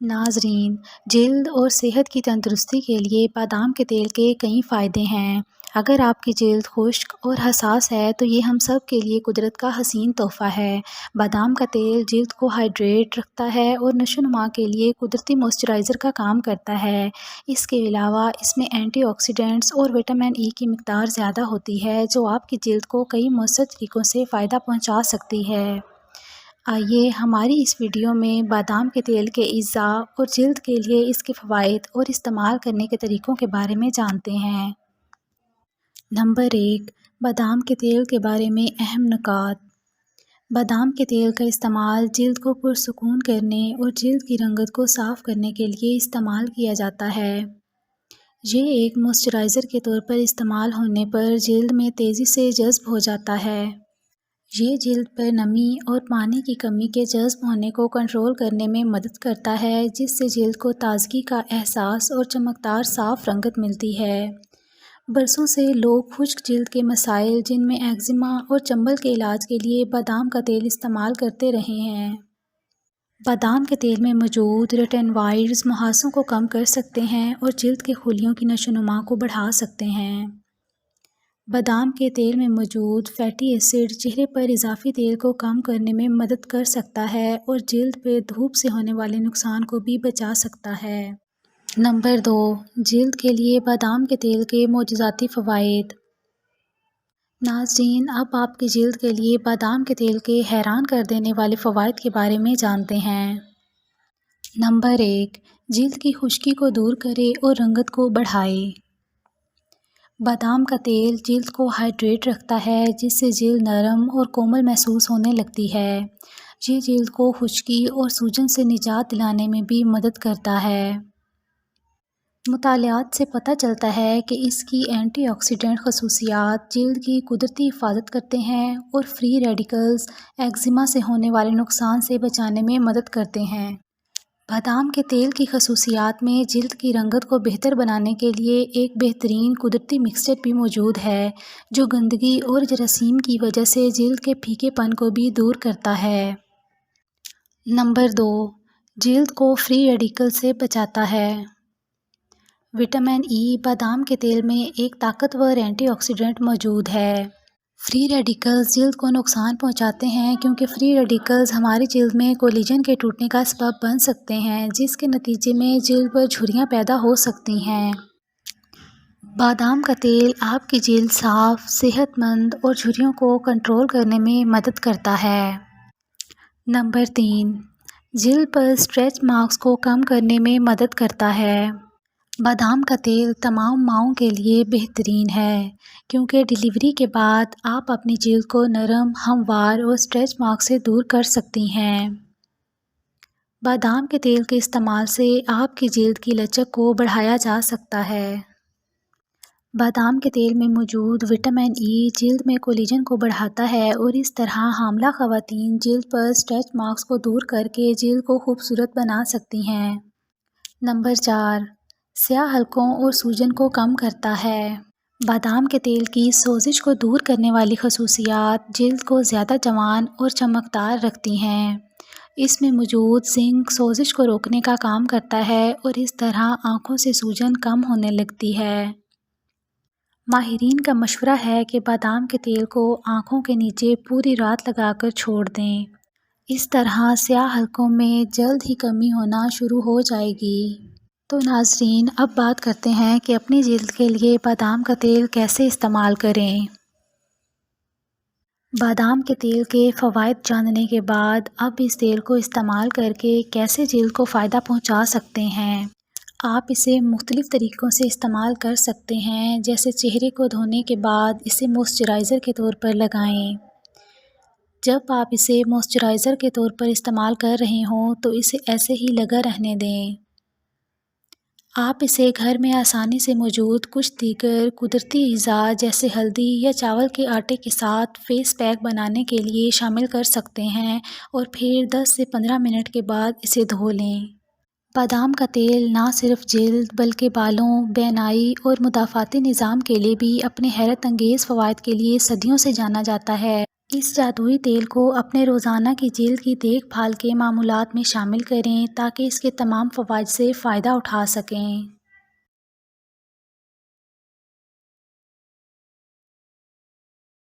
ناظرین، جلد اور صحت کی تندرستی کے لیے بادام کے تیل کے کئی فائدے ہیں۔ اگر آپ کی جلد خشک اور حساس ہے تو یہ ہم سب کے لیے قدرت کا حسین تحفہ ہے۔ بادام کا تیل جلد کو ہائیڈریٹ رکھتا ہے اور نشو و نما کے لیے قدرتی موئسچرائزر کا کام کرتا ہے۔ اس کے علاوہ اس میں اینٹی آکسیڈنٹس اور وٹامن ای کی مقدار زیادہ ہوتی ہے جو آپ کی جلد کو کئی مؤثر طریقوں سے فائدہ پہنچا سکتی ہے۔ آئیے ہماری اس ویڈیو میں بادام کے تیل کے اجزاء اور جلد کے لیے اس کے فوائد اور استعمال کرنے کے طریقوں کے بارے میں جانتے ہیں۔ نمبر 1، بادام کے تیل کے بارے میں اہم نکات۔ بادام کے تیل کا استعمال جلد کو پرسکون کرنے اور جلد کی رنگت کو صاف کرنے کے لیے استعمال کیا جاتا ہے۔ یہ ایک موئسچرائزر کے طور پر استعمال ہونے پر جلد میں تیزی سے جذب ہو جاتا ہے۔ یہ جلد پر نمی اور پانی کی کمی کے جذب ہونے کو کنٹرول کرنے میں مدد کرتا ہے جس سے جلد کو تازگی کا احساس اور چمکدار صاف رنگت ملتی ہے۔ برسوں سے لوگ خشک جلد کے مسائل جن میں ایکزیما اور چنبل کے علاج کے لیے بادام کا تیل استعمال کرتے رہے ہیں۔ بادام کے تیل میں موجود ریٹینوائڈز مہاسوں کو کم کر سکتے ہیں اور جلد کے خلیوں کی نشو و نما کو بڑھا سکتے ہیں۔ بادام کے تیل میں موجود فیٹی ایسڈ چہرے پر اضافی تیل کو کم کرنے میں مدد کر سکتا ہے اور جلد پہ دھوپ سے ہونے والے نقصان کو بھی بچا سکتا ہے۔ نمبر 2، جلد کے لیے بادام کے تیل کے معجزاتی فوائد۔ ناظرین، اب آپ کی جلد کے لیے بادام کے تیل کے حیران کر دینے والے فوائد کے بارے میں جانتے ہیں۔ نمبر 1، جلد کی خشکی کو دور کرے اور رنگت کو بڑھائے۔ بادام کا تیل جلد کو ہائیڈریٹ رکھتا ہے جس سے جلد نرم اور کومل محسوس ہونے لگتی ہے۔ یہ جلد کو خشکی اور سوجن سے نجات دلانے میں بھی مدد کرتا ہے۔ مطالعات سے پتہ چلتا ہے کہ اس کی اینٹی آکسیڈنٹ خصوصیات جلد کی قدرتی حفاظت کرتے ہیں اور فری ریڈیکلز ایکزیما سے ہونے والے نقصان سے بچانے میں مدد کرتے ہیں۔ بادام کے تیل کی خصوصیات میں جلد کی رنگت کو بہتر بنانے کے لیے ایک بہترین قدرتی مکسچر بھی موجود ہے جو گندگی اور جراثیم کی وجہ سے جلد کے پھیکے پن کو بھی دور کرتا ہے۔ نمبر 2، جلد کو فری ریڈیکل سے بچاتا ہے۔ وٹامن ای بادام کے تیل میں ایک طاقتور اینٹی آکسیڈنٹ موجود ہے۔ فری ریڈیکلز جلد کو نقصان پہنچاتے ہیں کیونکہ فری ریڈیکلز ہماری جلد میں کولیجن کے ٹوٹنے کا سبب بن سکتے ہیں جس کے نتیجے میں جلد پر جھریاں پیدا ہو سکتی ہیں۔ بادام کا تیل آپ کی جلد صاف، صحت مند اور جھریوں کو کنٹرول کرنے میں مدد کرتا ہے۔ نمبر 3، جلد پر اسٹریچ مارکس کو کم کرنے میں مدد کرتا ہے۔ بادام کا تیل تمام ماؤں کے لیے بہترین ہے کیونکہ ڈیلیوری کے بعد آپ اپنی جلد کو نرم، ہموار اور اسٹریچ مارکس سے دور کر سکتی ہیں۔ بادام کے تیل کے استعمال سے آپ کی جلد کی لچک کو بڑھایا جا سکتا ہے۔ بادام کے تیل میں موجود وٹامن ای جلد میں کولیجن کو بڑھاتا ہے اور اس طرح حاملہ خواتین جلد پر اسٹریچ مارکس کو دور کر کے جلد کو خوبصورت بنا سکتی ہیں۔ نمبر 4، سیاہ حلقوں اور سوجن کو کم کرتا ہے۔ بادام کے تیل کی سوزش کو دور کرنے والی خصوصیات جلد کو زیادہ جوان اور چمکدار رکھتی ہیں۔ اس میں موجود زنک سوزش کو روکنے کا کام کرتا ہے اور اس طرح آنکھوں سے سوجن کم ہونے لگتی ہے۔ ماہرین کا مشورہ ہے کہ بادام کے تیل کو آنکھوں کے نیچے پوری رات لگا کر چھوڑ دیں۔ اس طرح سیاہ حلقوں میں جلد ہی کمی ہونا شروع ہو جائے گی۔ تو ناظرین، اب بات کرتے ہیں کہ اپنی جلد کے لیے بادام کا تیل کیسے استعمال کریں۔ بادام کے تیل کے فوائد جاننے کے بعد اب اس تیل کو استعمال کر کے کیسے جلد کو فائدہ پہنچا سکتے ہیں۔ آپ اسے مختلف طریقوں سے استعمال کر سکتے ہیں جیسے چہرے کو دھونے کے بعد اسے موئسچرائزر کے طور پر لگائیں۔ جب آپ اسے موئسچرائزر کے طور پر استعمال کر رہے ہوں تو اسے ایسے ہی لگا رہنے دیں۔ آپ اسے گھر میں آسانی سے موجود کچھ دیگر قدرتی اجزاء جیسے ہلدی یا چاول کے آٹے کے ساتھ فیس پیک بنانے کے لیے شامل کر سکتے ہیں اور پھر 10 سے 15 منٹ کے بعد اسے دھو لیں۔ بادام کا تیل نہ صرف جلد بلکہ بالوں، بینائی اور مدافعتی نظام کے لیے بھی اپنے حیرت انگیز فوائد کے لیے صدیوں سے جانا جاتا ہے۔ اس جادوئی تیل کو اپنے روزانہ کی جلد کی دیکھ بھال کے معمولات میں شامل کریں تاکہ اس کے تمام فوائد سے فائدہ اٹھا سکیں۔